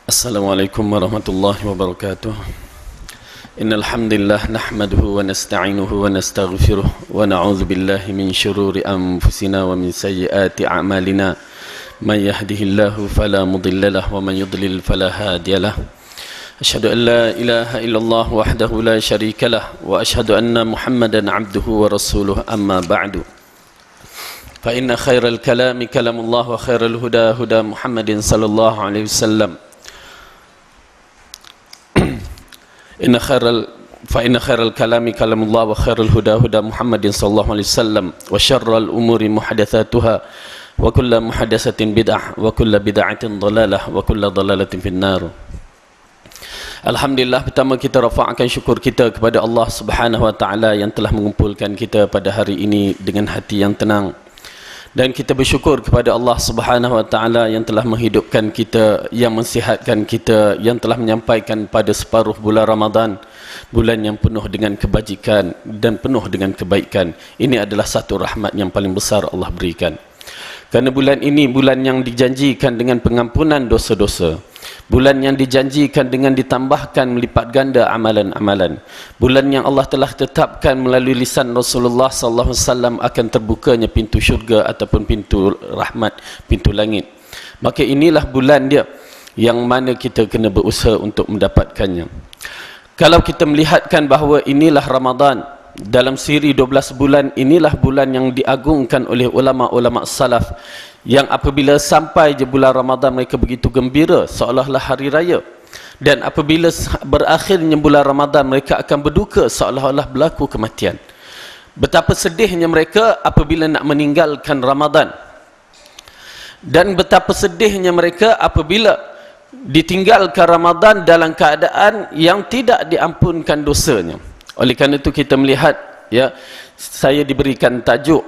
Assalamualaikum warahmatullahi wabarakatuh. Innal hamdalillah nahmaduhu wa nasta'inuhu wa nastaghfiruh wa na'udzu billahi min shururi anfusina wa min sayyiati a'malina. Man yahdihillahu fala mudilla lahu wa man yudlil fala hadiya lahu. Asyhadu an la ilaha illallah wahdahu la syarika lah wa asyhadu anna Muhammadan 'abduhu wa rasuluhu amma ba'du. Fa inna khairal kalami kalamullah wa khairal huda huda Muhammadin sallallahu alaihi wasallam. Inna khairal kalami kalamullah wa khairal huda huda Muhammadin sallallahu alaihi wasallam wa syarral umuri muhadatsatuha wa kullu muhadatsatin bid'ah wa kullu bid'atin dhalalah wa kullu dhalalatin finnar. Alhamdulillah, pertama kita rafa'kan syukur kita kepada Allah Subhanahu wa taala yang telah mengumpulkan kita pada hari ini dengan hati yang tenang. Dan kita bersyukur kepada Allah Subhanahu wa taala yang telah menghidupkan kita, yang mensihatkan kita, yang telah menyampaikan pada separuh bulan Ramadan, bulan yang penuh dengan kebajikan dan penuh dengan kebaikan. Ini adalah satu rahmat yang paling besar Allah berikan. Kerana bulan ini bulan yang dijanjikan dengan pengampunan dosa-dosa. Bulan yang dijanjikan dengan ditambahkan melipat ganda amalan-amalan. Bulan yang Allah telah tetapkan melalui lisan Rasulullah sallallahu alaihi wasallam akan terbukanya pintu syurga ataupun pintu rahmat, pintu langit. Maka inilah bulan dia yang mana kita kena berusaha untuk mendapatkannya. Kalau kita melihatkan bahawa inilah Ramadan, dalam siri 12 bulan inilah bulan yang diagungkan oleh ulama-ulama salaf, yang apabila sampai je bulan Ramadan mereka begitu gembira seolah-olah hari raya, dan apabila berakhirnya bulan Ramadan mereka akan berduka seolah-olah berlaku kematian. Betapa sedihnya mereka apabila nak meninggalkan Ramadan, dan betapa sedihnya mereka apabila ditinggalkan Ramadan dalam keadaan yang tidak diampunkan dosanya. Oleh kerana itu kita melihat, ya, saya diberikan tajuk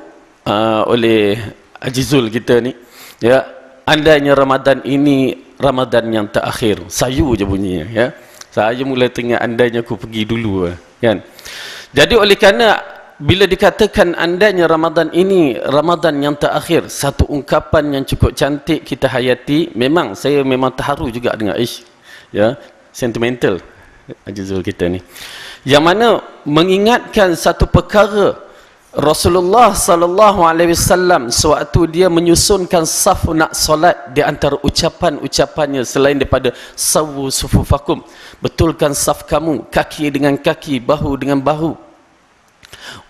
oleh Haji Zul kita ni, ya, andainya Ramadan ini Ramadan yang terakhir. Sayu je bunyinya, ya. Saya mula teringat andainya aku pergi dulu, kan. Jadi oleh kerana bila dikatakan andainya Ramadan ini Ramadan yang terakhir, satu ungkapan yang cukup cantik kita hayati. Memang saya memang terharu juga dengan ya, sentimental Haji Zul kita ni, yang mana mengingatkan satu perkara. Rasulullah sallallahu alaihi wasallam sewaktu dia menyusunkan saf nak solat, di antara ucapan-ucapannya selain daripada sawu sufufakum, betulkan saf kamu, kaki dengan kaki, bahu dengan bahu.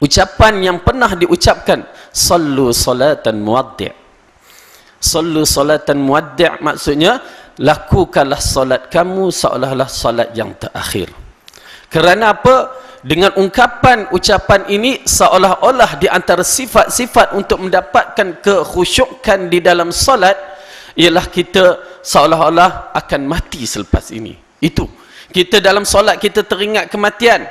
Ucapan yang pernah diucapkan, sallu salatan muwaddi'. Sallu salatan muwaddi' maksudnya lakukanlah solat kamu seolah-olah solat yang terakhir. Kerana apa? Dengan ungkapan ucapan ini seolah-olah di antara sifat-sifat untuk mendapatkan kekhusyukan di dalam solat ialah kita seolah-olah akan mati selepas ini. Itu. Kita dalam solat kita teringat kematian.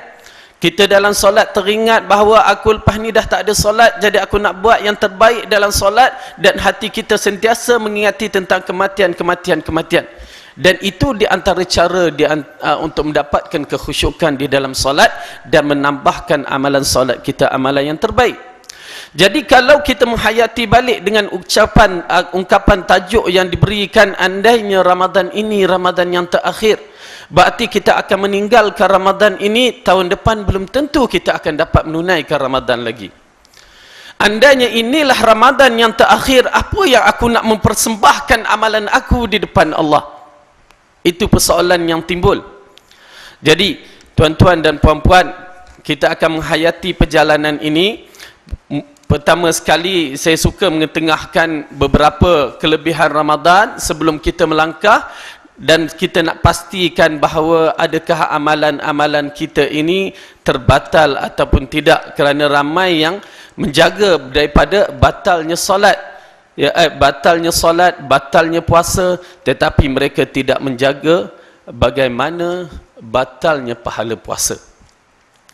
Kita dalam solat teringat bahawa aku lepas ni dah tak ada solat, jadi aku nak buat yang terbaik dalam solat, dan hati kita sentiasa mengingati tentang kematian. Dan itu di antara cara untuk mendapatkan kekhusyukan di dalam solat dan menambahkan amalan solat kita amalan yang terbaik. Jadi kalau kita menghayati balik dengan ungkapan tajuk yang diberikan, andainya Ramadan ini Ramadan yang terakhir, berarti kita akan meninggalkan Ramadan ini, tahun depan belum tentu kita akan dapat menunaikan Ramadan lagi. Andainya inilah Ramadan yang terakhir, apa yang aku nak mempersembahkan amalan aku di depan Allah? Itu persoalan yang timbul. Jadi tuan-tuan dan puan-puan, kita akan menghayati perjalanan ini. Pertama sekali saya suka mengetengahkan beberapa kelebihan Ramadan sebelum kita melangkah, dan kita nak pastikan bahawa adakah amalan-amalan kita ini terbatal ataupun tidak, kerana ramai yang menjaga daripada batalnya solat. Ya, batalnya solat, batalnya puasa, tetapi mereka tidak menjaga bagaimana batalnya pahala puasa.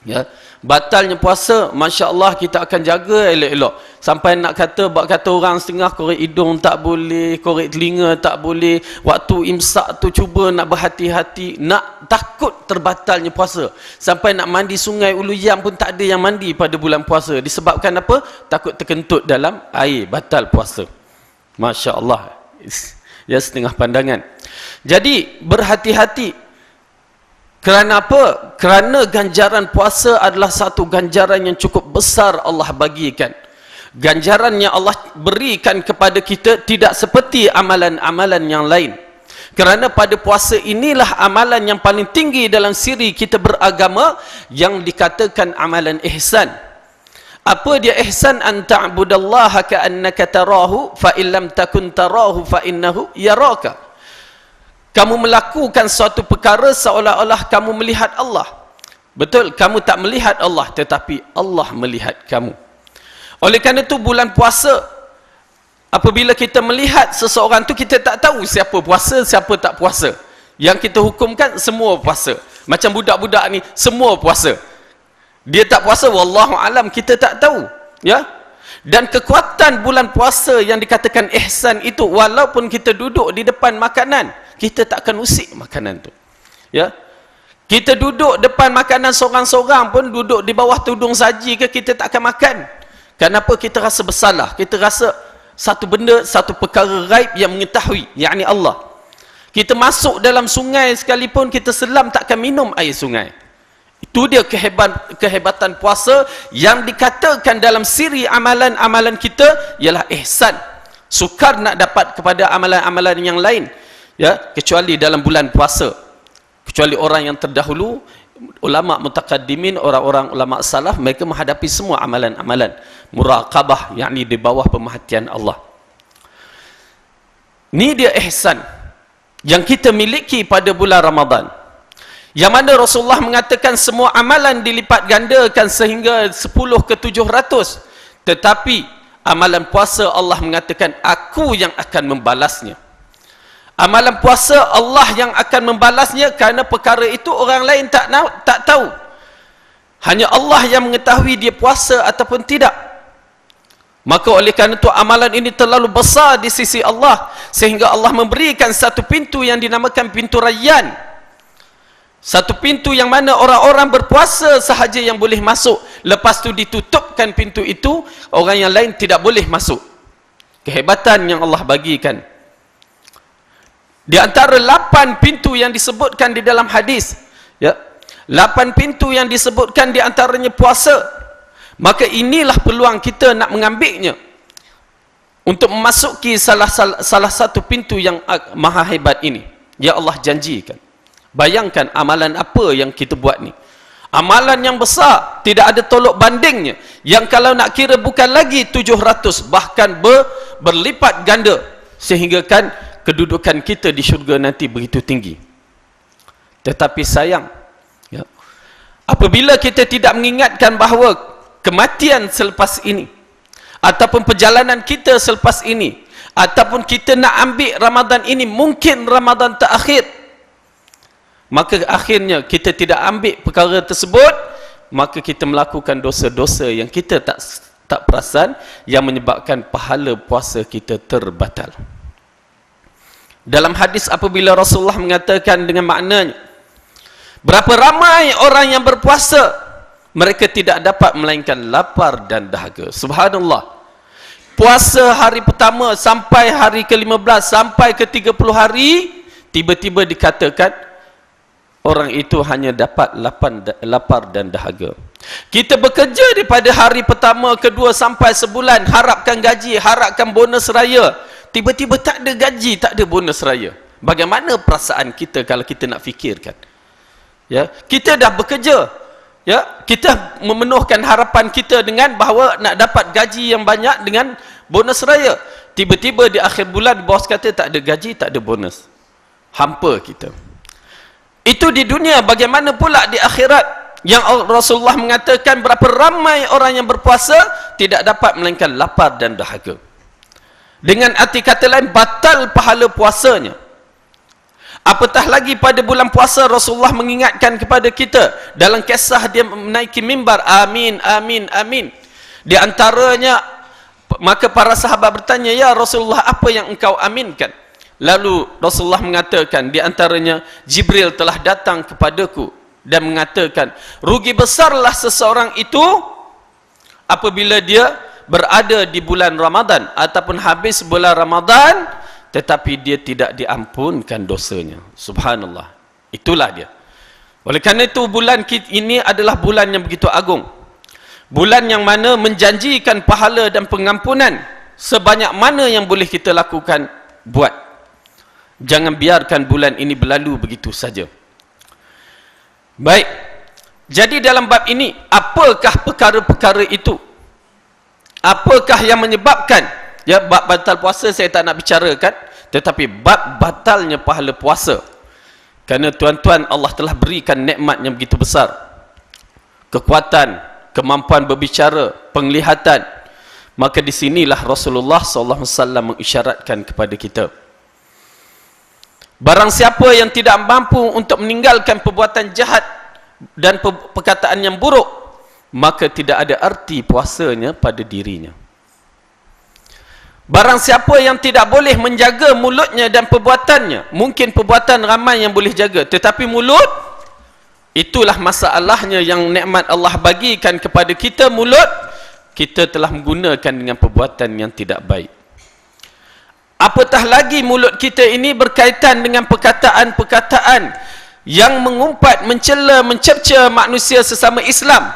Ya, batalnya puasa, masya-Allah kita akan jaga elok-elok. Sampai nak kata orang setengah korek hidung tak boleh, korek telinga tak boleh. Waktu imsak tu cuba nak berhati-hati, nak takut terbatalnya puasa. Sampai nak mandi sungai Ulu Yam pun tak ada yang mandi pada bulan puasa. Disebabkan apa? Takut terkentut dalam air, batal puasa. Masya Allah. Ya, setengah pandangan. Jadi berhati-hati. Kerana apa? Kerana ganjaran puasa adalah satu ganjaran yang cukup besar Allah bagikan. Ganjaran yang Allah berikan kepada kita tidak seperti amalan-amalan yang lain. Kerana pada puasa inilah amalan yang paling tinggi dalam siri kita beragama, yang dikatakan amalan ihsan. Apa dia ihsan? An ta'budallaha ka'annaka tarahu fa illam takun tarahu fa innahu yaraka. Kamu melakukan suatu perkara seolah-olah kamu melihat Allah. Betul, kamu tak melihat Allah, tetapi Allah melihat kamu. Oleh kerana itu bulan puasa, apabila kita melihat seseorang tu, kita tak tahu siapa puasa, siapa tak puasa. Yang kita hukumkan semua puasa. Macam budak-budak ni, semua puasa. Dia tak puasa, wallahu alam, kita tak tahu. Ya? Dan kekuatan bulan puasa yang dikatakan ihsan itu, walaupun kita duduk di depan makanan, kita tak akan usik makanan tu. Ya? Kita duduk depan makanan seorang-seorang pun, duduk di bawah tudung saji ke, kita tak akan makan. Kenapa? Kita rasa bersalah. Kita rasa satu benda, satu perkara gaib yang mengetahui, yakni Allah. Kita masuk dalam sungai sekalipun, kita selam tak akan minum air sungai. Itu dia kehebatan puasa yang dikatakan dalam siri amalan-amalan kita ialah ihsan. Sukar nak dapat kepada amalan-amalan yang lain, ya, kecuali dalam bulan puasa. Kecuali orang yang terdahulu, ulama mutaqaddimin, orang-orang ulama salaf, mereka menghadapi semua amalan-amalan muraqabah, yakni di bawah pemerhatian Allah. Ni dia ihsan yang kita miliki pada bulan Ramadan, yang mana Rasulullah mengatakan semua amalan dilipat gandakan sehingga 10 ke 700, tetapi amalan puasa Allah mengatakan aku yang akan membalasnya. Amalan puasa Allah yang akan membalasnya, kerana perkara itu orang lain tak tahu. Hanya Allah yang mengetahui dia puasa ataupun tidak. Maka oleh kerana itu amalan ini terlalu besar di sisi Allah, sehingga Allah memberikan satu pintu yang dinamakan pintu Rayyan. Satu pintu yang mana orang-orang berpuasa sahaja yang boleh masuk. Lepas tu ditutupkan pintu itu, orang yang lain tidak boleh masuk. Kehebatan yang Allah bagikan. Di antara 8 pintu yang disebutkan di dalam hadis, ya, 8 pintu yang disebutkan di antaranya puasa. Maka inilah peluang kita nak mengambilnya untuk memasuki salah satu pintu yang maha hebat ini, yang Allah janjikan. Bayangkan amalan apa yang kita buat ni. Amalan yang besar, tidak ada tolok bandingnya. Yang kalau nak kira bukan lagi 700, bahkan berlipat ganda. Sehingga kan kedudukan kita di syurga nanti begitu tinggi. Tetapi sayang, ya, apabila kita tidak mengingatkan bahawa kematian selepas ini, ataupun perjalanan kita selepas ini, ataupun kita nak ambil Ramadan ini, mungkin Ramadan terakhir, maka akhirnya kita tidak ambil perkara tersebut, maka kita melakukan dosa-dosa yang kita tak perasan, yang menyebabkan pahala puasa kita terbatal. Dalam hadis apabila Rasulullah mengatakan dengan maknanya, berapa ramai orang yang berpuasa, mereka tidak dapat melainkan lapar dan dahaga. Subhanallah. Puasa hari pertama sampai hari ke-15 sampai ke-30 hari, tiba-tiba dikatakan orang itu hanya dapat lapar dan dahaga. Kita bekerja daripada hari pertama, kedua sampai sebulan, harapkan gaji, harapkan bonus raya. Tiba-tiba tak ada gaji, tak ada bonus raya. Bagaimana perasaan kita kalau kita nak fikirkan? Ya, kita dah bekerja. Ya, kita memenuhkan harapan kita dengan bahawa nak dapat gaji yang banyak dengan bonus raya. Tiba-tiba di akhir bulan bos kata tak ada gaji, tak ada bonus. Hampa kita. Itu di dunia, bagaimana pula di akhirat? Yang Rasulullah mengatakan berapa ramai orang yang berpuasa tidak dapat melainkan lapar dan dahaga. Dengan arti kata lain, batal pahala puasanya. Apatah lagi pada bulan puasa, Rasulullah mengingatkan kepada kita dalam kisah dia menaiki mimbar, amin, amin, amin. Di antaranya, maka para sahabat bertanya, ya Rasulullah, apa yang engkau aminkan? Lalu Rasulullah mengatakan, di antaranya, Jibril telah datang kepadaku dan mengatakan, rugi besarlah seseorang itu apabila dia berada di bulan Ramadan ataupun habis bulan Ramadan tetapi dia tidak diampunkan dosanya. Subhanallah. Itulah dia. Oleh kerana itu bulan ini adalah bulan yang begitu agung. Bulan yang mana menjanjikan pahala dan pengampunan sebanyak mana yang boleh kita lakukan, buat. Jangan biarkan bulan ini berlalu begitu saja. Baik. Jadi dalam bab ini, apakah perkara-perkara itu? Apakah yang menyebabkan? Ya, bab batal puasa saya tak nak bicarakan, tetapi bab batalnya pahala puasa. Kerana tuan-tuan, Allah telah berikan nikmat yang begitu besar. Kekuatan, kemampuan berbicara, penglihatan. Maka di sinilah Rasulullah SAW mengisyaratkan kepada kita. Barang siapa yang tidak mampu untuk meninggalkan perbuatan jahat dan perkataan yang buruk, maka tidak ada arti puasanya pada dirinya. Barang siapa yang tidak boleh menjaga mulutnya dan perbuatannya, mungkin perbuatan ramai yang boleh jaga, tetapi mulut, itulah masalahnya yang nikmat Allah bagikan kepada kita. Mulut kita telah menggunakan dengan perbuatan yang tidak baik. Apatah lagi mulut kita ini berkaitan dengan perkataan-perkataan yang mengumpat, mencela, mencerca manusia sesama Islam.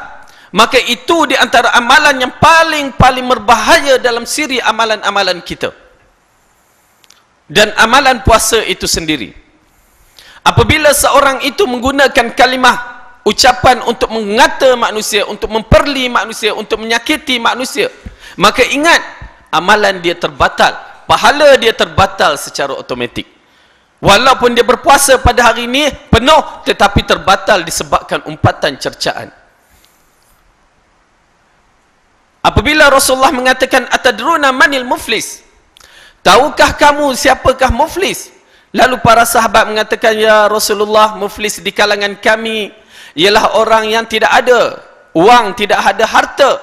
Maka itu di antara amalan yang paling berbahaya dalam siri amalan-amalan kita. Dan amalan puasa itu sendiri. Apabila seorang itu menggunakan kalimah, ucapan untuk mengata manusia, untuk memperli manusia, untuk menyakiti manusia, maka ingat, amalan dia terbatal. Pahala dia terbatal secara automatik. Walaupun dia berpuasa pada hari ini penuh, tetapi terbatal disebabkan umpatan cercaan. Apabila Rasulullah mengatakan, atadruna manil muflis? Tahukah kamu siapakah muflis? Lalu para sahabat mengatakan, ya Rasulullah, muflis di kalangan kami ialah orang yang tidak ada wang, tidak ada harta.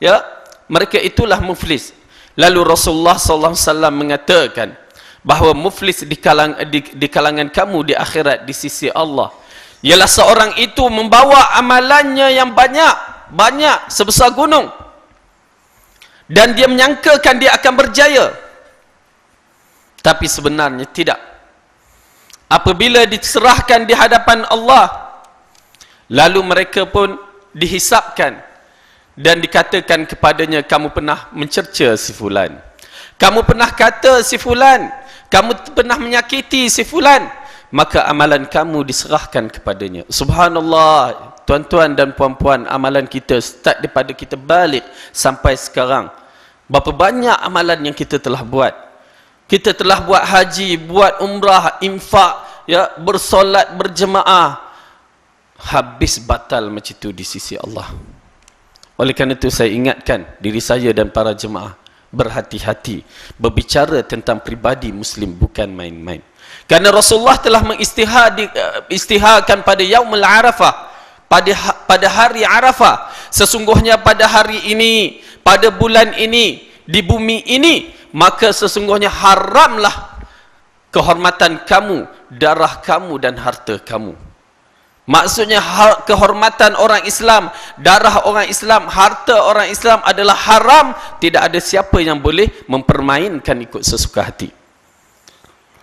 Ya, mereka itulah muflis. Lalu Rasulullah SAW mengatakan bahawa muflis di kalangan kamu di akhirat di sisi Allah ialah seorang itu membawa amalannya yang banyak sebesar gunung, dan dia menyangkakan dia akan berjaya, tapi sebenarnya tidak. Apabila diserahkan di hadapan Allah, lalu mereka pun dihisapkan dan dikatakan kepadanya, kamu pernah mencerca si fulan, kamu pernah kata si fulan, kamu pernah menyakiti si fulan, maka amalan kamu diserahkan kepadanya. Subhanallah, tuan-tuan dan puan-puan, amalan kita start daripada kita balik sampai sekarang. Berapa banyak amalan yang kita telah buat. Kita telah buat haji, buat umrah, infak, ya, bersolat berjemaah, habis batal macam itu di sisi Allah. Oleh kerana itu saya ingatkan diri saya dan para jemaah, berhati-hati berbicara tentang pribadi Muslim, bukan main-main. Kerana Rasulullah telah mengistiharkan pada Yaumul Arafah, pada hari Arafah, sesungguhnya pada hari ini, pada bulan ini, di bumi ini, maka sesungguhnya haramlah kehormatan kamu, darah kamu dan harta kamu. Maksudnya kehormatan orang Islam, darah orang Islam, harta orang Islam adalah haram. Tidak ada siapa yang boleh mempermainkan ikut sesuka hati.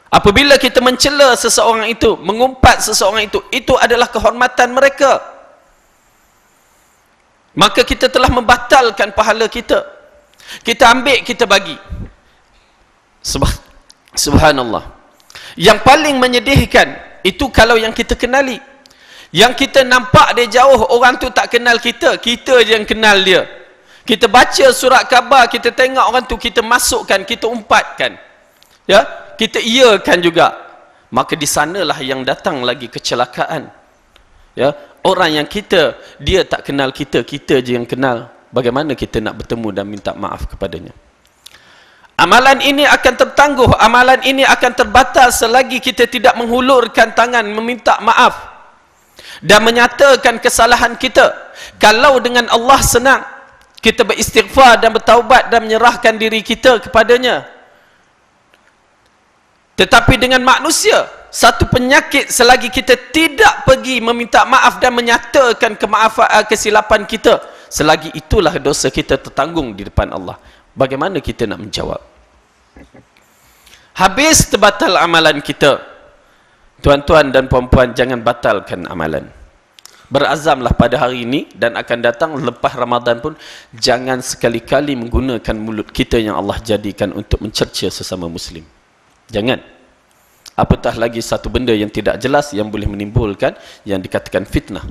Apabila kita mencela seseorang itu, mengumpat seseorang itu adalah kehormatan mereka. Maka kita telah membatalkan pahala kita. Kita ambil, kita bagi. Subhanallah. Yang paling menyedihkan itu kalau yang kita kenali. Yang kita nampak dia jauh, orang tu tak kenal kita, kita je yang kenal dia. Kita baca surat khabar, kita tengok orang tu, kita masukkan, kita umpatkan, ya, kita iakan juga. Maka di sanalah yang datang lagi kecelakaan. Ya, orang yang dia tak kenal kita, kita je yang kenal. Bagaimana kita nak bertemu dan minta maaf kepadanya? Amalan ini akan tertangguh, amalan ini akan terbatal selagi kita tidak menghulurkan tangan meminta maaf dan menyatakan kesalahan kita. Kalau dengan Allah senang, kita beristighfar dan bertaubat dan menyerahkan diri kita kepadanya. Tetapi dengan manusia, satu penyakit, selagi kita tidak pergi meminta maaf dan menyatakan kesilapan kita, selagi itulah dosa kita tertanggung di depan Allah. Bagaimana kita nak menjawab? habis terbatal amalan kita. Tuan-tuan dan puan-puan, jangan batalkan amalan. Berazamlah pada hari ini dan akan datang lepas Ramadan pun, jangan sekali-kali menggunakan mulut kita yang Allah jadikan untuk mencerca sesama Muslim. Jangan. Apatah lagi satu benda yang tidak jelas yang boleh menimbulkan yang dikatakan fitnah.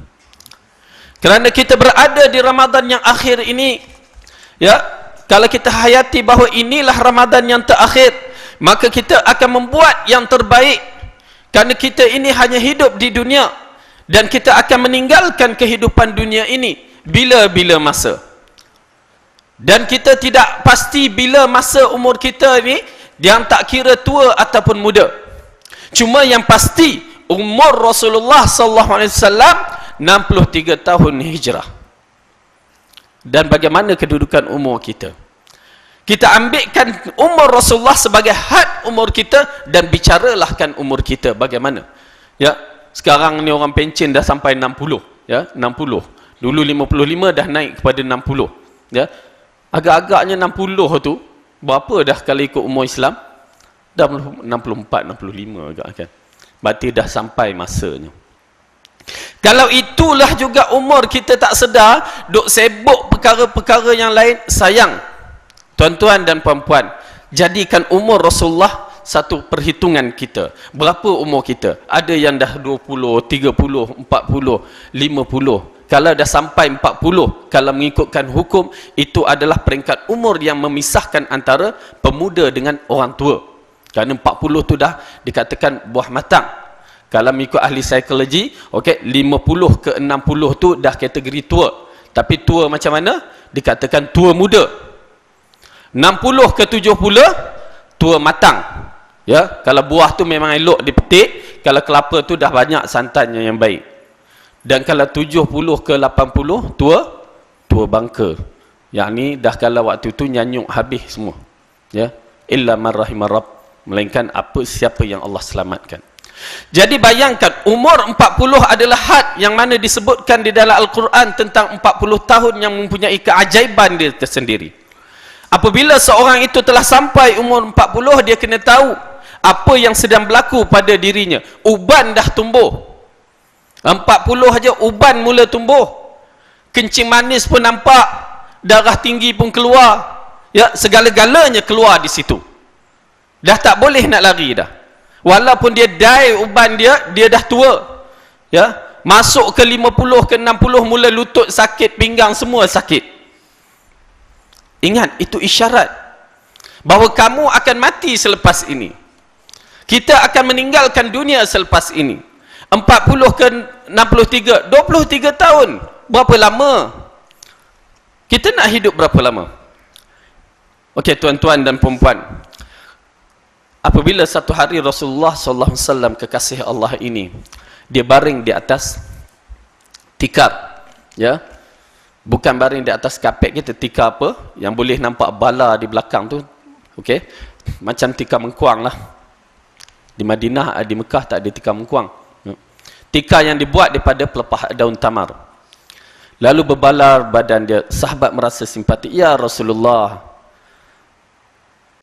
Kerana kita berada di Ramadan yang akhir ini, ya, kalau kita hayati bahawa inilah Ramadan yang terakhir, maka kita akan membuat yang terbaik. Kerana kita ini hanya hidup di dunia dan kita akan meninggalkan kehidupan dunia ini bila-bila masa. Dan kita tidak pasti bila masa umur kita ini, yang tak kira tua ataupun muda. Cuma yang pasti umur Rasulullah SAW 63 tahun hijrah. Dan bagaimana kedudukan umur kita? Kita ambilkan umur Rasulullah sebagai had umur kita dan bicaralahkan umur kita bagaimana. Ya, sekarang ni orang pencen dah sampai 60, ya, 60. Dulu 55 dah naik kepada 60, ya. Agak-agaknya 60 tu berapa dah kalau ikut umur Islam? Dah 64, 65 agak kan. Berarti dah sampai masanya. Kalau itulah juga umur kita tak sedar, duk sibuk perkara-perkara yang lain, sayang. Tuan-tuan dan puan-puan, jadikan umur Rasulullah satu perhitungan kita. Berapa umur kita? Ada yang dah 20, 30, 40, 50. Kalau dah sampai 40, kalau mengikutkan hukum, itu adalah peringkat umur yang memisahkan antara pemuda dengan orang tua. Kerana 40 tu dah dikatakan buah matang. Kalau mengikut ahli psikologi, okey, 50 ke 60 tu dah kategori tua. Tapi tua macam mana? Dikatakan tua muda. 60 ke 70 tua matang. Ya, kalau buah tu memang elok dipetik, kalau kelapa tu dah banyak santannya yang baik. Dan kalau 70 ke 80 tua bangka. Yang ni dah kalau waktu tu nyanyuk habis semua. Ya, illa man rahimar rabb, melainkan siapa yang Allah selamatkan. Jadi bayangkan umur 40 adalah had yang mana disebutkan di dalam Al-Quran tentang 40 tahun yang mempunyai keajaiban dia tersendiri. Apabila seorang itu telah sampai umur 40, dia kena tahu apa yang sedang berlaku pada dirinya. Uban dah tumbuh. 40 aja uban mula tumbuh. Kencing manis pun nampak, darah tinggi pun keluar. Ya, segala-galanya keluar di situ. Dah tak boleh nak lari dah. Walaupun dia dai uban dia dah tua. Ya, masuk ke 50 ke 60 mula lutut sakit, pinggang semua sakit. Ingat, itu isyarat bahawa kamu akan mati selepas ini. Kita akan meninggalkan dunia selepas ini. 40 ke 63, 23 tahun. Berapa lama? Kita nak hidup berapa lama? Okey, tuan-tuan dan perempuan. Apabila satu hari Rasulullah SAW, kekasih Allah ini, dia baring di atas tikar, ya. Bukan baring di atas kapet kita, tikar apa yang boleh nampak bala di belakang tu, okey, macam tikar mengkuang lah. Di Madinah, di Mekah tak ada tikar mengkuang. Tikar yang dibuat daripada pelepah daun tamar. Lalu berbalar badan dia. Sahabat merasa simpati. Ya Rasulullah,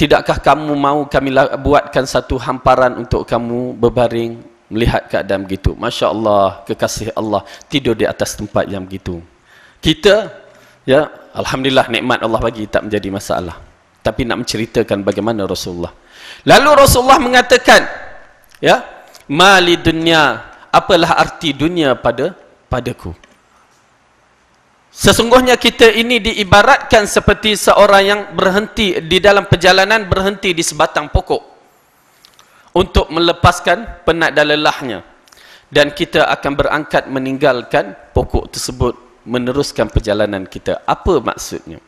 tidakkah kamu mau kami buatkan satu hamparan untuk kamu berbaring melihat keadaan begitu? Masya Allah, kekasih Allah tidur di atas tempat yang begitu. Kita, ya, alhamdulillah nikmat Allah bagi, tak menjadi masalah. Tapi nak menceritakan bagaimana Rasulullah. Lalu Rasulullah mengatakan, ya, mali dunia, apalah arti dunia padaku? Sesungguhnya kita ini diibaratkan seperti seorang yang berhenti di dalam perjalanan, berhenti di sebatang pokok untuk melepaskan penat dan lelahnya. Dan kita akan berangkat meninggalkan pokok tersebut, meneruskan perjalanan kita. Apa maksudnya?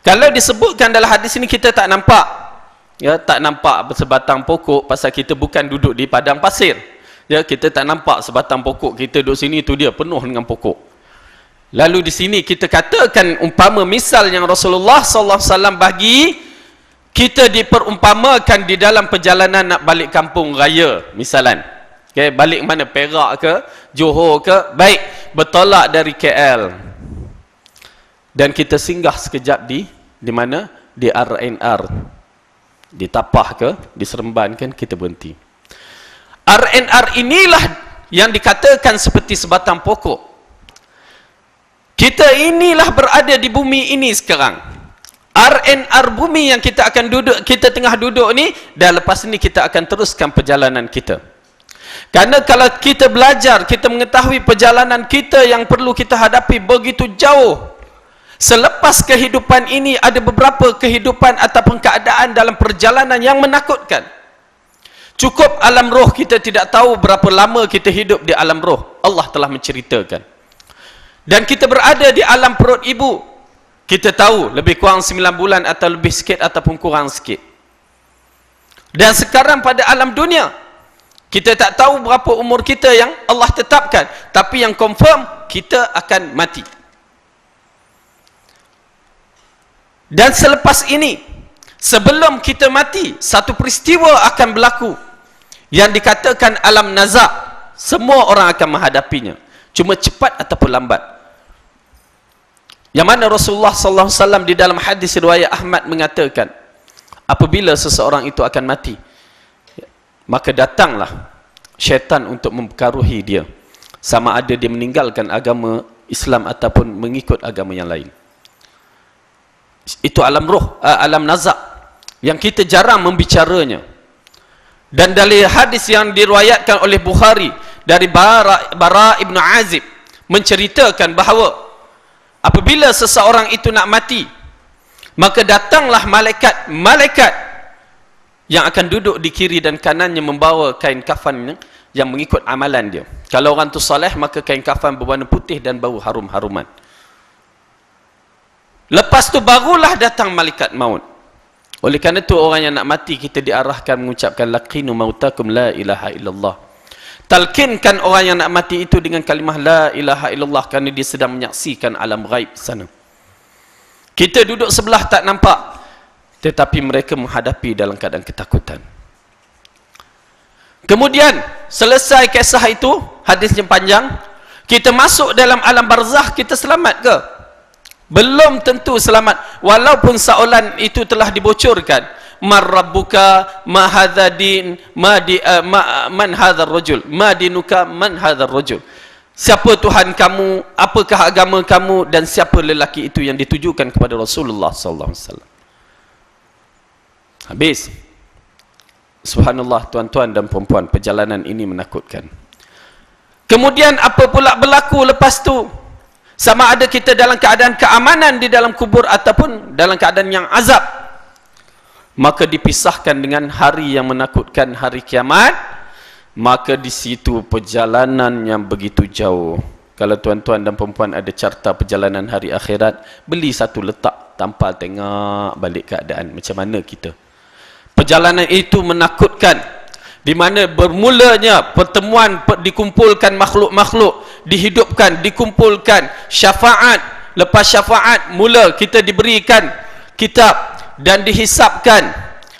Kalau disebutkan dalam hadis ini, kita tak nampak, ya, tak nampak sebatang pokok pasal kita bukan duduk di padang pasir. Ya, kita tak nampak sebatang pokok, kita duduk sini, itu dia penuh dengan pokok. Lalu di sini kita katakan umpama misal yang Rasulullah SAW bagi, kita diperumpamakan di dalam perjalanan nak balik kampung raya misalan. Okay, balik mana? Perak ke? Johor ke? Baik, bertolak dari KL. Dan kita singgah sekejap di mana? Di RNR. ditapah ke, diseremban kan, kita berhenti. RNR inilah yang dikatakan seperti sebatang pokok. Kita inilah berada di bumi ini sekarang. RNR bumi yang kita akan duduk, kita tengah duduk ni, dan lepas ni kita akan teruskan perjalanan kita. Karena kalau kita belajar, kita mengetahui perjalanan kita yang perlu kita hadapi begitu jauh. Selepas kehidupan ini ada beberapa kehidupan ataupun keadaan dalam perjalanan yang menakutkan. Cukup alam roh kita tidak tahu berapa lama kita hidup di alam roh. Allah telah menceritakan. Dan kita berada di alam perut ibu. Kita tahu lebih kurang 9 bulan atau lebih sikit ataupun kurang sikit. Dan sekarang pada alam dunia, kita tak tahu berapa umur kita yang Allah tetapkan. Tapi yang confirm, kita akan mati. Dan selepas ini, sebelum kita mati, satu peristiwa akan berlaku yang dikatakan alam nazak. Semua orang akan menghadapinya, cuma cepat ataupun lambat. Yang mana Rasulullah SAW di dalam hadis riwayat Ahmad mengatakan, apabila seseorang itu akan mati, maka datanglah syaitan untuk mempengaruhi dia, sama ada dia meninggalkan agama Islam ataupun mengikut agama yang lain. Itu alam roh, alam nazak yang kita jarang membicaranya. Dan dari hadis yang diriwayatkan oleh Bukhari dari Bara ibn Azib menceritakan bahawa apabila seseorang itu nak mati, maka datanglah malaikat yang akan duduk di kiri dan kanannya membawa kain kafan yang mengikut amalan dia. Kalau orang tu soleh, maka kain kafan berwarna putih dan bau harum-haruman. Lepas tu barulah datang malaikat maut. Oleh kerana itu orang yang nak mati, kita diarahkan mengucapkan laqinu mautakum la ilaha illallah. Talkinkan orang yang nak mati itu dengan kalimah la ilaha illallah, kerana dia sedang menyaksikan alam ghaib sana. Kita duduk sebelah tak nampak, tetapi mereka menghadapi dalam keadaan ketakutan. Kemudian selesai kisah itu, hadisnya panjang, kita masuk dalam alam barzah, kita selamat ke? Belum tentu selamat, walaupun soalan itu telah dibocorkan. Man rabbuka, ma hadha din, man hadha rajul, ma dinuka, man hadha rajul. Siapa Tuhan kamu, apakah agama kamu, dan siapa lelaki itu yang ditujukan kepada Rasulullah sallallahu alaihi wasallam. Habis. Subhanallah, tuan-tuan dan puan-puan, perjalanan ini menakutkan. Kemudian apa pula berlaku lepas tu? Sama ada kita dalam keadaan keamanan di dalam kubur ataupun dalam keadaan yang azab. Maka dipisahkan dengan hari yang menakutkan, hari kiamat. Maka di situ perjalanan yang begitu jauh. Kalau tuan-tuan dan perempuan ada carta perjalanan hari akhirat, beli satu letak, tampal tengok balik keadaan macam mana kita. Perjalanan itu menakutkan, di mana bermulanya pertemuan, dikumpulkan makhluk-makhluk, dihidupkan, dikumpulkan, syafaat. Lepas syafaat, mula kita diberikan kitab dan dihisapkan.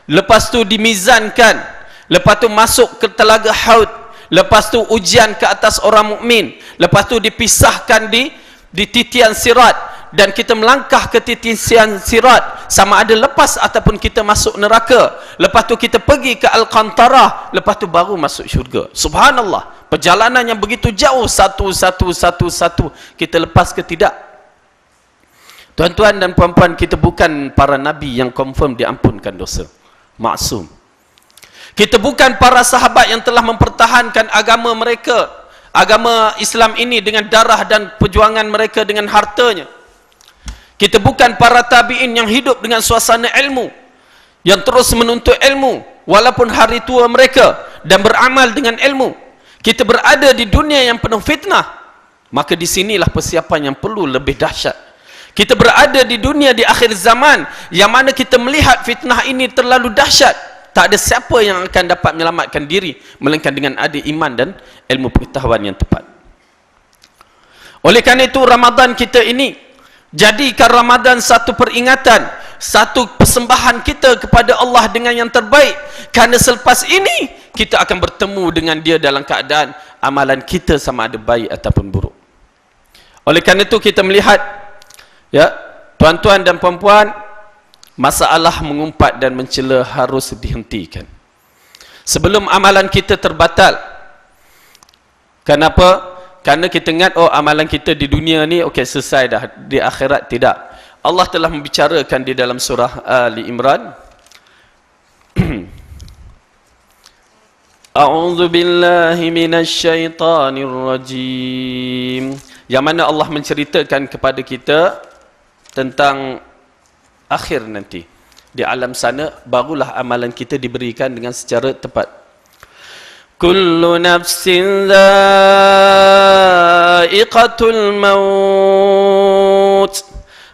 Lepas tu dimizankan. Lepas tu masuk ke telaga Haud. Lepas tu ujian ke atas orang mukmin. Lepas tu dipisahkan di titian sirat. Dan kita melangkah ke titian sirat, sama ada lepas ataupun kita masuk neraka. Lepas tu kita pergi ke Al-Qantarah. Lepas tu baru masuk syurga. Subhanallah, perjalanan yang begitu jauh, satu. Kita lepas ke tidak? Tuan-tuan dan puan-puan, kita bukan para nabi yang confirm diampunkan dosa, maksum. Kita bukan para sahabat yang telah mempertahankan agama mereka, agama Islam ini, dengan darah dan perjuangan mereka dengan hartanya. Kita bukan para tabi'in yang hidup dengan suasana ilmu, yang terus menuntut ilmu walaupun hari tua mereka, dan beramal dengan ilmu. Kita berada di dunia yang penuh fitnah. Maka di sinilah persiapan yang perlu lebih dahsyat. Kita berada di dunia di akhir zaman, yang mana kita melihat fitnah ini terlalu dahsyat. Tak ada siapa yang akan dapat menyelamatkan diri melainkan dengan ada iman dan ilmu pengetahuan yang tepat. Oleh kerana itu, Ramadan kita ini, jadikan Ramadan satu peringatan, satu persembahan kita kepada Allah dengan yang terbaik. Kerana selepas ini kita akan bertemu dengan dia dalam keadaan amalan kita sama ada baik ataupun buruk. Oleh kerana itu kita melihat, ya, tuan-tuan dan puan-puan, masalah mengumpat dan mencela harus dihentikan sebelum amalan kita terbatal. Kenapa? Kerana kita ingat, oh amalan kita di dunia ni okey selesai dah, di akhirat tidak. Allah telah membicarakan di dalam surah Ali Imran. A'udzu billahi minasyaitonir rajim. Yang mana Allah menceritakan kepada kita tentang akhir nanti. Di alam sana barulah amalan kita diberikan dengan secara tepat. Kullu nafsin dha'iqatul maut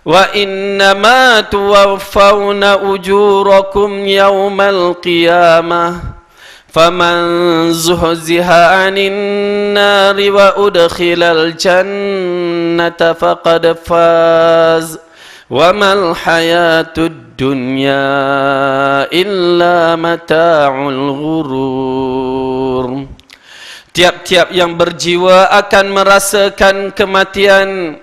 wa innama tuwaffawna ujurakum yawmal qiyamah faman zuhziha 'anil nari wa udkhilal jannata faqad faz wa mal hayatud dunya illa mata'ul ghurur. Tiap-tiap yang berjiwa akan merasakan kematian,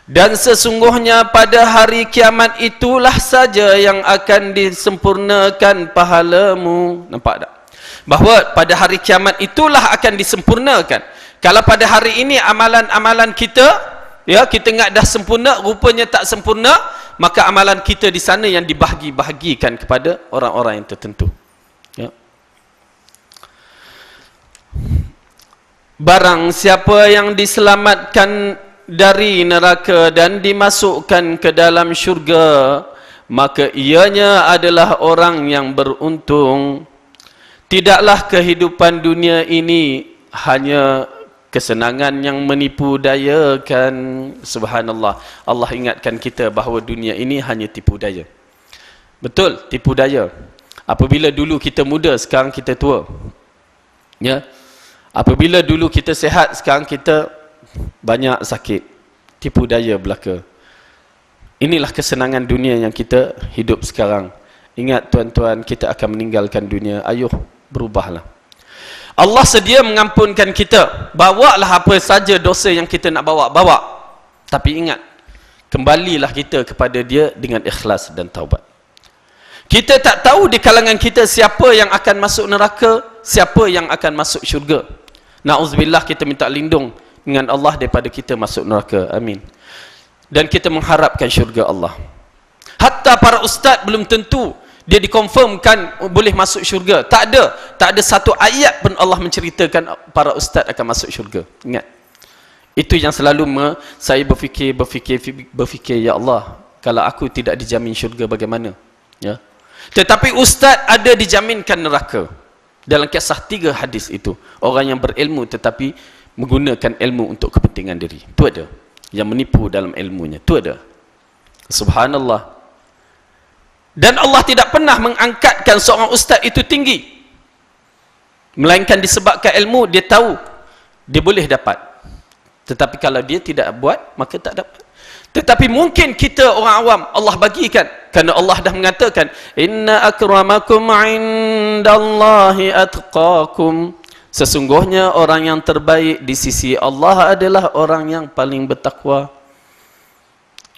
dan sesungguhnya pada hari kiamat itulah saja yang akan disempurnakan pahalamu. Nampak tak? Bahawa pada hari kiamat itulah akan disempurnakan. Kalau pada hari ini amalan-amalan kita, ya, kita ingat dah sempurna, rupanya tak sempurna, maka amalan kita di sana yang dibahagi-bahagikan kepada orang-orang yang tertentu. Ya. Barang siapa yang diselamatkan dari neraka dan dimasukkan ke dalam syurga, maka ianya adalah orang yang beruntung. Tidaklah kehidupan dunia ini hanya kesenangan yang menipu dayakan. Subhanallah. Allah ingatkan kita bahawa dunia ini hanya tipu daya. Betul, tipu daya. Apabila dulu kita muda, sekarang kita tua. Ya. Apabila dulu kita sehat, sekarang kita banyak sakit. Tipu daya belaka. Inilah kesenangan dunia yang kita hidup sekarang. Ingat tuan-tuan, kita akan meninggalkan dunia. Ayuh, berubahlah. Allah sedia mengampunkan kita. Bawalah apa saja dosa yang kita nak bawa. Tapi ingat, kembalilah kita kepada Dia dengan ikhlas dan taubat. Kita tak tahu di kalangan kita siapa yang akan masuk neraka, siapa yang akan masuk syurga. Na'udzubillah, kita minta lindung dengan Allah daripada kita masuk neraka. Amin. Dan kita mengharapkan syurga Allah. Hatta para ustaz belum tentu dia dikonfirmkan boleh masuk syurga. Tak ada satu ayat pun Allah menceritakan para ustaz akan masuk syurga. Ingat. Itu yang selalu saya berfikir, ya Allah, kalau aku tidak dijamin syurga bagaimana? Ya. Tetapi ustaz ada dijaminkan neraka. Dalam kisah 3 hadis itu, orang yang berilmu tetapi menggunakan ilmu untuk kepentingan diri, itu ada. Yang menipu dalam ilmunya, itu ada. Subhanallah. Dan Allah tidak pernah mengangkatkan seorang ustaz itu tinggi, melainkan disebabkan ilmu, dia tahu dia boleh dapat. Tetapi kalau dia tidak buat, maka tak dapat. Tetapi mungkin kita orang awam Allah bagikan, kerana Allah dah mengatakan, inna akramakum indallahi atqakum. Sesungguhnya orang yang terbaik di sisi Allah adalah orang yang paling bertakwa.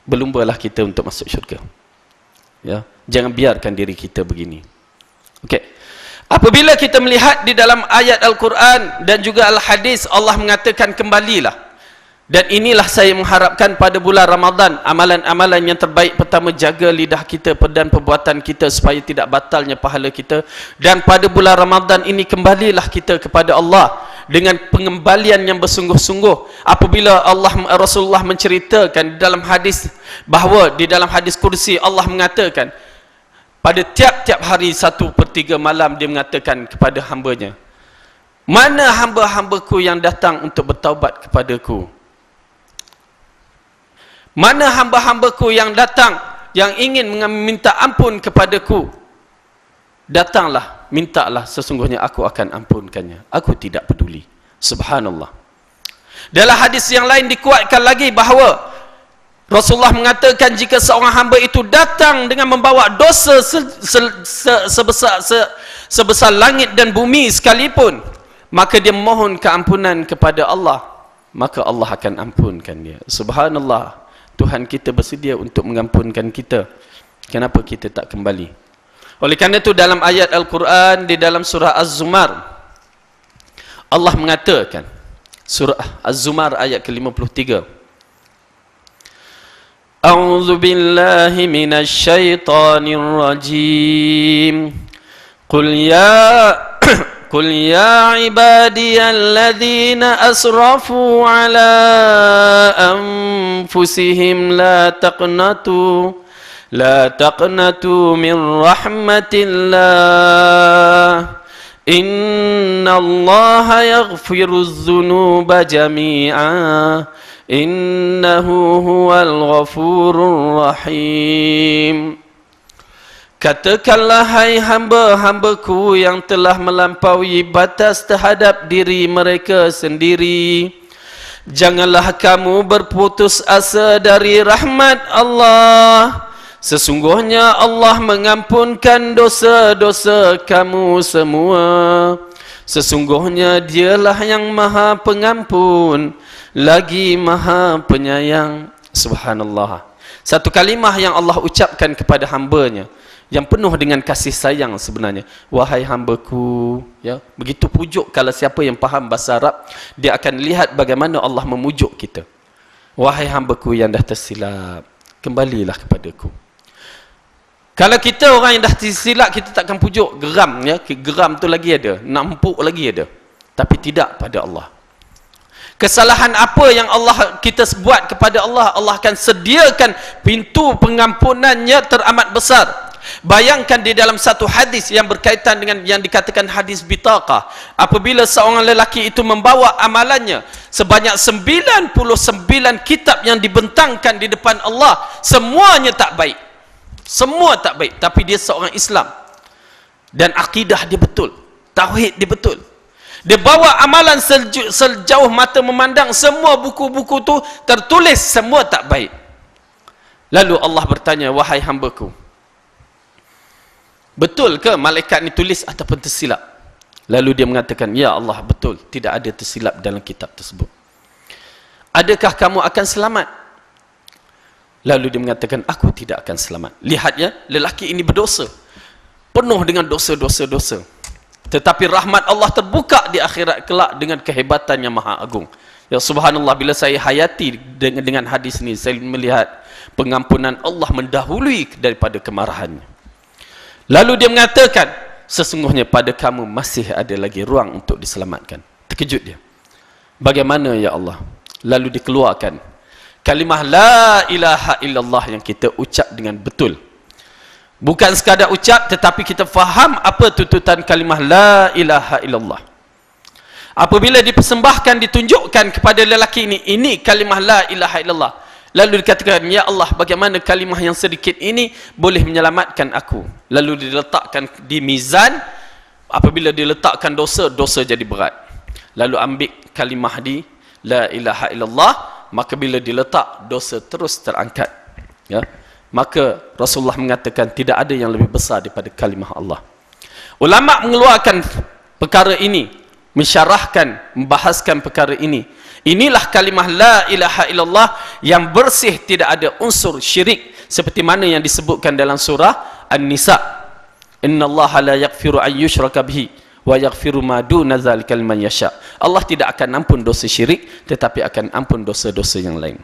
Berlumbalah kita untuk masuk syurga. Ya, jangan biarkan diri kita begini. Okey. Apabila kita melihat di dalam ayat Al-Quran dan juga Al-Hadis, Allah mengatakan kembalilah. Dan inilah saya mengharapkan pada bulan Ramadan, amalan-amalan yang terbaik. Pertama, jaga lidah kita dan perbuatan kita supaya tidak batalnya pahala kita. Dan pada bulan Ramadan ini kembalilah kita kepada Allah dengan pengembalian yang bersungguh-sungguh. Apabila Rasulullah menceritakan dalam hadis, bahawa di dalam hadis kursi Allah mengatakan, pada tiap-tiap hari 1/3 malam dia mengatakan kepada hambanya, mana hamba-hambaku yang datang untuk bertaubat kepadaku? Mana hamba-hambaku yang datang, yang ingin meminta ampun kepadaku? Datanglah, mintalah, sesungguhnya aku akan ampunkannya. Aku tidak peduli. Subhanallah. Dalam hadis yang lain dikuatkan lagi bahawa Rasulullah mengatakan, jika seorang hamba itu datang dengan membawa dosa sebesar langit dan bumi sekalipun, maka dia mohon keampunan kepada Allah, maka Allah akan ampunkan dia. Subhanallah. Tuhan kita bersedia untuk mengampunkan kita. Kenapa kita tak kembali? Oleh kerana itu dalam ayat Al-Quran di dalam surah Az-Zumar, Allah mengatakan, surah Az-Zumar ayat ke-53, A'udzu billahi minasy syaithanir rajim. Qul ya ibadiyalladzina asrafu ala anfusihim la taqnatu min rahmatillah. Innallaha yaghfirudz dzunuba jami'a. Innahu huwal ghafurur rahim. Katakanlah hai hamba-hambaku yang telah melampaui batas terhadap diri mereka sendiri, janganlah kamu berputus asa dari rahmat Allah. Sesungguhnya Allah mengampunkan dosa-dosa kamu semua. Sesungguhnya dialah yang maha pengampun lagi maha penyayang. Subhanallah. Satu kalimah yang Allah ucapkan kepada hambanya yang penuh dengan kasih sayang sebenarnya. Wahai hambaku, ya. Begitu pujuk, kalau siapa yang faham bahasa Arab, dia akan lihat bagaimana Allah memujuk kita. Wahai hambaku yang dah tersilap, kembalilah kepadaku. Kalau kita orang yang dah tersilap, kita takkan pujuk, geram, ya. Geram tu lagi ada, nampuk lagi ada. Tapi tidak pada Allah. Kesalahan apa yang kita buat kepada Allah, Allah akan sediakan pintu pengampunannya teramat besar. Bayangkan di dalam satu hadis yang berkaitan dengan yang dikatakan hadis bitaqah, apabila seorang lelaki itu membawa amalannya sebanyak 99 kitab yang dibentangkan di depan Allah, semuanya tak baik, semua tak baik, tapi dia seorang Islam dan akidah dia betul, tauhid dia betul. Dia bawa amalan sejauh mata memandang, semua buku-buku tu tertulis semua tak baik. Lalu Allah bertanya, wahai hambaku, betul ke malaikat ni tulis ataupun tersilap? Lalu dia mengatakan, ya Allah, betul, tidak ada tersilap dalam kitab tersebut. Adakah kamu akan selamat? Lalu dia mengatakan, aku tidak akan selamat. Lihat ya, lelaki ini berdosa, penuh dengan dosa-dosa. Tetapi rahmat Allah terbuka di akhirat kelak dengan kehebatan yang maha agung. Ya subhanallah, bila saya hayati dengan hadis ini, saya melihat pengampunan Allah mendahului daripada kemarahannya. Lalu dia mengatakan, sesungguhnya pada kamu masih ada lagi ruang untuk diselamatkan. Terkejut dia. Bagaimana ya Allah? Lalu dikeluarkan kalimah la ilaha illallah yang kita ucap dengan betul. Bukan sekadar ucap, tetapi kita faham apa tuntutan kalimah la ilaha illallah. Apabila dipersembahkan, ditunjukkan kepada lelaki ini kalimah la ilaha illallah. Lalu dikatakan, ya Allah, bagaimana kalimah yang sedikit ini boleh menyelamatkan aku? Lalu diletakkan di mizan. Apabila diletakkan dosa, dosa jadi berat. Lalu ambil kalimah di la ilaha illallah, maka bila diletak, dosa terus terangkat. Ya. Maka Rasulullah mengatakan tidak ada yang lebih besar daripada kalimah Allah. Ulama mengeluarkan perkara ini, mensyarahkan, membahaskan perkara ini. Inilah kalimah la ilaha illallah yang bersih, tidak ada unsur syirik, seperti mana yang disebutkan dalam surah An-Nisa. Innallaha la yaghfiru an yushraka bihi wa yaghfiru ma duna dzalika liman yasha. Allah tidak akan ampun dosa syirik, tetapi akan ampun dosa-dosa yang lain.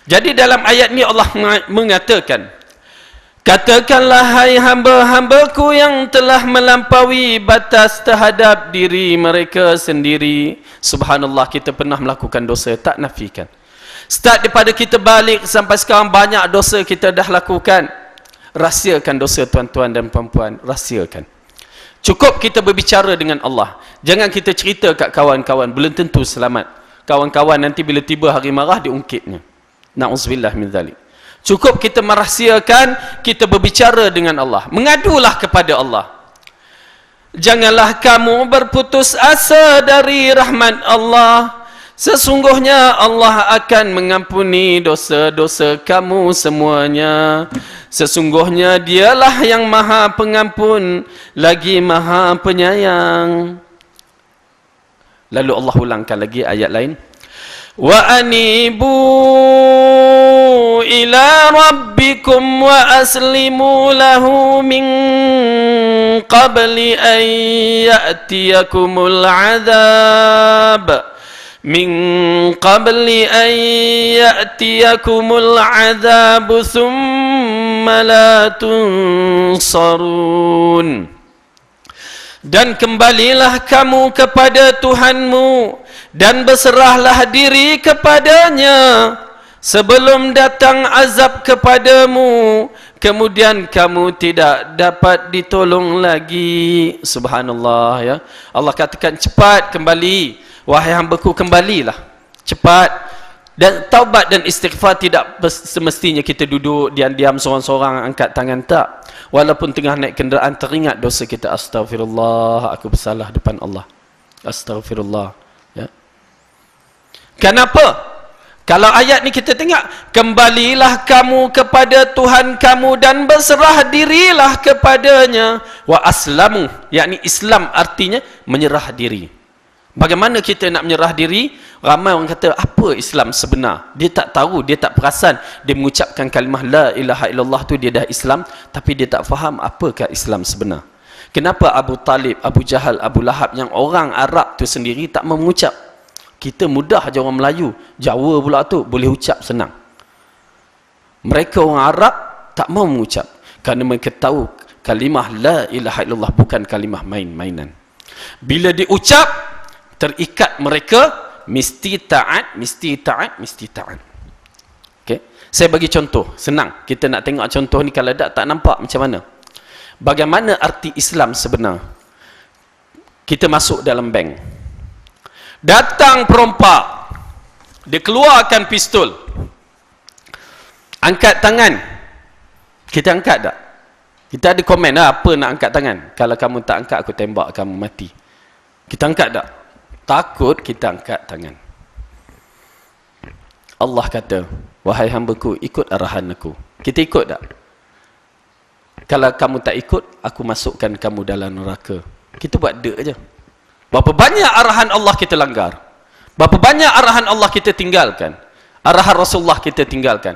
Jadi dalam ayat ini Allah mengatakan, katakanlah hai hamba-hambaku yang telah melampaui batas terhadap diri mereka sendiri. Subhanallah, kita pernah melakukan dosa, tak nafikan. Start daripada kita balik sampai sekarang, banyak dosa kita dah lakukan. Rahsiakan dosa tuan-tuan dan puan-puan, rahsiakan. Cukup kita berbicara dengan Allah. Jangan kita cerita kat kawan-kawan, belum tentu selamat. Kawan-kawan nanti bila tiba hari marah, diungkitnya. Na'udzubillah min dzalik. Cukup kita merahsiakan, kita berbicara dengan Allah. Mengadulah kepada Allah. Janganlah kamu berputus asa dari rahmat Allah. Sesungguhnya Allah akan mengampuni dosa-dosa kamu semuanya. Sesungguhnya dialah yang maha pengampun lagi maha penyayang. Lalu Allah ulangkan lagi ayat lain. wa anibu ila rabbikum wa aslimu lahu min qabli an ya'tiyakumul azab min qabli an ya'tiyakumul azab thumma la tunsarun. Dan kembalilah kamu kepada Tuhanmu dan berserahlah diri kepadanya sebelum datang azab kepadamu, kemudian kamu tidak dapat ditolong lagi. Subhanallah, ya. Allah katakan cepat kembali, wahai hambaku, kembalilah cepat. Dan taubat dan istighfar tidak semestinya kita duduk diam-diam seorang-seorang angkat tangan, tak. Walaupun tengah naik kenderaan teringat dosa kita, astagfirullah, aku bersalah depan Allah, astagfirullah, ya. Kenapa? Kalau ayat ni kita tengok, kembalilah kamu kepada Tuhan kamu dan berserah dirilah kepadanya. Wa aslamu, yakni Islam artinya menyerah diri. Bagaimana kita nak menyerah diri? Ramai orang kata, apa Islam sebenar? Dia tak tahu, dia tak perasan. Dia mengucapkan kalimah la ilaha illallah tu dia dah Islam, tapi dia tak faham apakah Islam sebenar. Kenapa Abu Talib, Abu Jahal, Abu Lahab yang orang Arab tu sendiri tak mau mengucap? Kita mudah je orang Melayu, Jawa pula tu boleh ucap senang. Mereka orang Arab tak mau mengucap kerana mereka tahu kalimah la ilaha illallah bukan kalimah main-mainan. Bila diucap, terikat mereka, mesti taat, mesti taat, mesti taat. Okay? Saya bagi contoh, senang. Kita nak tengok contoh ni, kalau tak nampak macam mana. Bagaimana arti Islam sebenar? Kita masuk dalam bank. Datang perompak. Dia keluarkan pistol. Angkat tangan. Kita angkat tak? Kita ada komen lah, apa nak angkat tangan? Kalau kamu tak angkat, aku tembak kamu mati. Kita angkat tak? Takut, kita angkat tangan. Allah kata, wahai hambaku, ikut arahan aku. Kita ikut tak? Kalau kamu tak ikut, aku masukkan kamu dalam neraka. Kita buat dek je. Berapa banyak arahan Allah kita langgar? Berapa banyak arahan Allah kita tinggalkan? Arahan Rasulullah kita tinggalkan.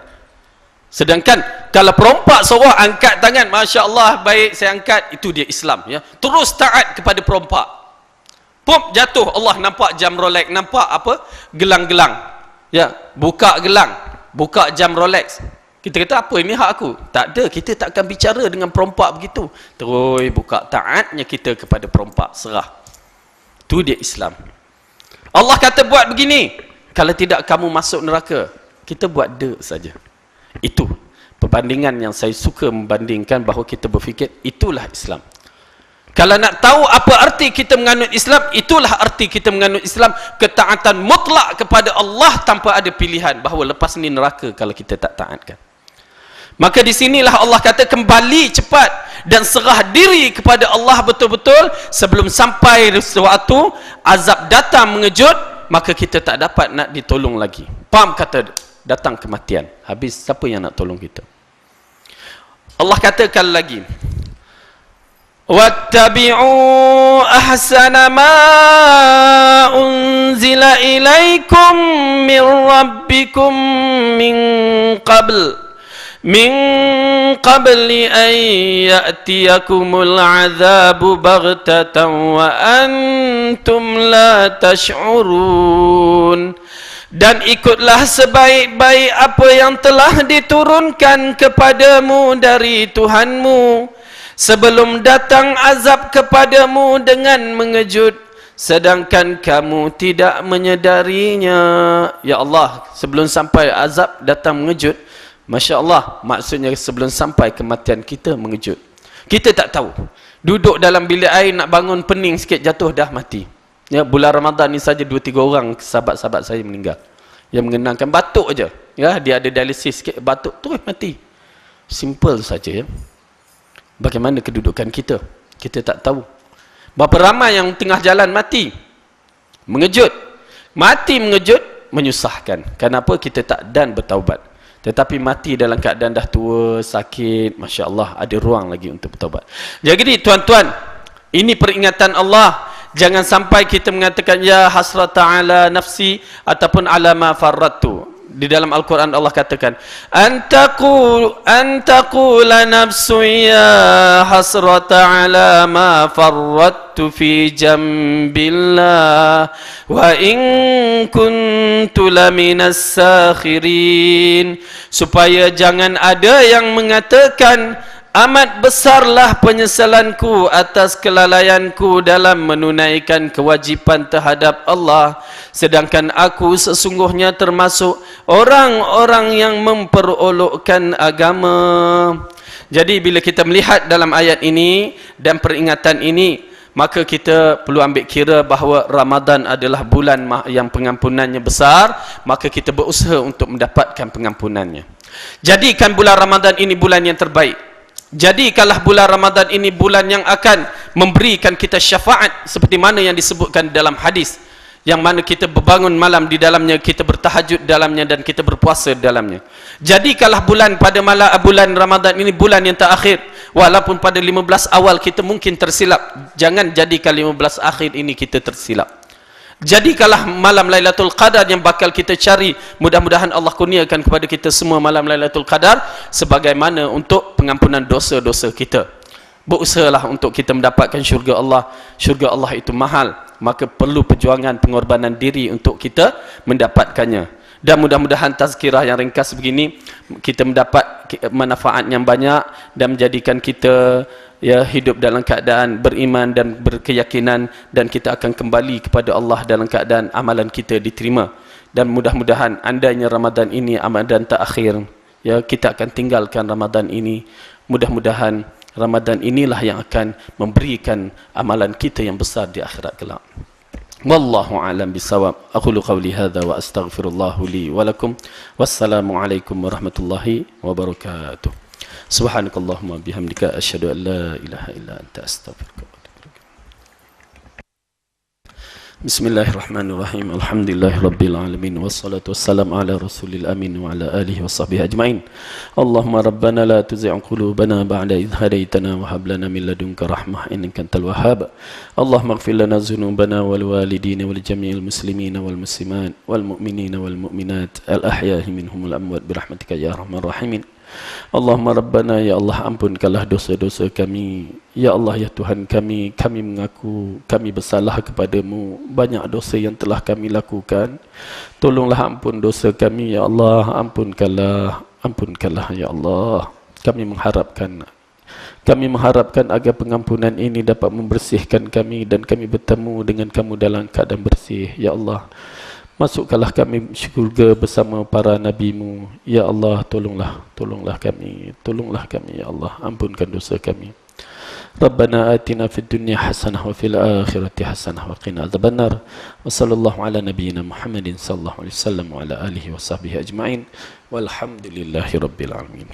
Sedangkan kalau perompak seorang angkat tangan, Masya Allah, baik saya angkat, itu dia Islam, ya. Terus taat kepada perompak. Pop, jatuh, Allah nampak jam Rolex, nampak apa? Gelang-gelang. Ya, buka gelang, buka jam Rolex. Kita kata, apa ini hak aku? Tak ada, kita tak akan bicara dengan perompak begitu. Terus buka, taatnya kita kepada perompak, serah. Itu dia Islam. Allah kata buat begini, kalau tidak kamu masuk neraka. Kita buat dek saja. Itu perbandingan yang saya suka membandingkan, bahawa kita berfikir itulah Islam. Kalau nak tahu apa arti kita menganut Islam, itulah arti kita menganut Islam. Ketaatan mutlak kepada Allah tanpa ada pilihan, bahawa lepas ni neraka kalau kita tak taatkan. Maka di sinilah Allah kata kembali cepat dan serah diri kepada Allah betul-betul sebelum sampai sesuatu azab datang mengejut, maka kita tak dapat nak ditolong lagi. Pam kata datang kematian, habis siapa yang nak tolong kita? Allah katakan lagi, wattabi'u ahsana ma unzila ilaikum min rabbikum min qabli an ya'tiyakumul azabu baghtatan wa antum la tash'urun. Dan ikutlah sebaik-baik apa yang telah diturunkan kepadamu dari Tuhanmu sebelum datang azab kepadamu dengan mengejut, sedangkan kamu tidak menyedarinya. Ya Allah, sebelum sampai azab datang mengejut, Masya Allah, maksudnya sebelum sampai kematian kita mengejut. Kita tak tahu. Duduk dalam bilik air, nak bangun pening sikit, jatuh dah mati. Ya, bulan Ramadan ni saja 2-3 orang sahabat-sahabat saya meninggal. Yang mengenangkan batuk aja. Ya, dia ada dialisis sikit, batuk terus mati. Simple saja, ya. Bagaimana kedudukan kita? Kita tak tahu. Berapa ramai yang tengah jalan mati? Mengejut. Mati mengejut, menyusahkan. Kenapa? Kita tak dan bertaubat. Tetapi mati dalam keadaan dah tua, sakit, Masya Allah, ada ruang lagi untuk bertaubat. Jadi tuan-tuan, ini peringatan Allah. Jangan sampai kita mengatakan ya hasrata ala nafsi ataupun ala ma farrattu. Di dalam Al-Quran Allah katakan antaqula nafsu ya hasrata ala ma farrattu fi jambillah wa in kuntu laminas sakhirin, supaya jangan ada yang mengatakan amat besarlah penyesalanku atas kelalaianku dalam menunaikan kewajipan terhadap Allah, sedangkan aku sesungguhnya termasuk orang-orang yang memperolokkan agama. Jadi bila kita melihat dalam ayat ini dan peringatan ini, maka kita perlu ambil kira bahawa Ramadan adalah bulan yang pengampunannya besar, maka kita berusaha untuk mendapatkan pengampunannya. Jadikan bulan Ramadan ini bulan yang terbaik. Jadikanlah bulan Ramadan ini bulan yang akan memberikan kita syafaat seperti mana yang disebutkan dalam hadis, yang mana kita berbangun malam di dalamnya, kita bertahajud dalamnya, dan kita berpuasa dalamnya. Jadikanlah bulan Ramadan ini bulan yang terakhir. Walaupun pada 15 awal kita mungkin tersilap, jangan jadikan 15 akhir ini kita tersilap. Jadikanlah malam Lailatul Qadar yang bakal kita cari. Mudah-mudahan Allah kurniakan kepada kita semua malam Lailatul Qadar sebagaimana untuk pengampunan dosa-dosa kita. Berusahalah untuk kita mendapatkan syurga Allah. Syurga Allah itu mahal, maka perlu perjuangan, pengorbanan diri untuk kita mendapatkannya. Dan mudah-mudahan tazkirah yang ringkas begini kita mendapat manfaat yang banyak dan menjadikan kita hidup dalam keadaan beriman dan berkeyakinan, dan kita akan kembali kepada Allah dalam keadaan amalan kita diterima. Dan mudah-mudahan andainya Ramadan ini Ramadan terakhir, kita akan tinggalkan Ramadan ini. Mudah-mudahan Ramadan inilah yang akan memberikan amalan kita yang besar di akhirat kelak. Wallahu a'lam bisawab. Aqulu qawli hadza wa astaghfirullah li wa lakum. Wassalamu alaikum warahmatullahi wabarakatuh. Subhanakallahumma bihamdika asyhadu an la ilaha illa anta astaghfiruka wa atubu ilaik. Bismillahirrahmanirrahim. Alhamdulillahirabbil alamin wassalatu wassalamu ala rasulil amin wa ala alihi washabbihi ajmain. Allahumma rabbana la tuzigh qulubana ba'da idh hadaytana wa hab lana min ladunka rahmah innaka antal wahhab. Allahumma ighfir lana dhunubana wal walidina wal jami'il muslimina wal muslimat wal mu'minina wal mu'minat al ahya'i minhum wal amwat bi rahmatika ya arhamar rahimin. Allahumma Rabbana, ya Allah, ampunkanlah dosa-dosa kami. Ya Allah, ya Tuhan kami, kami mengaku kami bersalah kepadamu. Banyak dosa yang telah kami lakukan. Tolonglah ampun dosa kami, ya Allah. Ampunkanlah ya Allah. Kami mengharapkan agar pengampunan ini dapat membersihkan kami dan kami bertemu dengan kamu dalam keadaan bersih, ya Allah. Masukkanlah kami syurga bersama para nabimu. Ya Allah, tolonglah kami, ya Allah. Ampunkan dosa kami. Rabbana atina fid dunya hasanah wa fil akhirati hasanah wa qina adzabannar. Wa sallallahu ala nabiyyina Muhammadin sallallahu alaihi wasallam wa ala alihi wa sahbihi ajma'in. Walhamdulillahi rabbil alamin.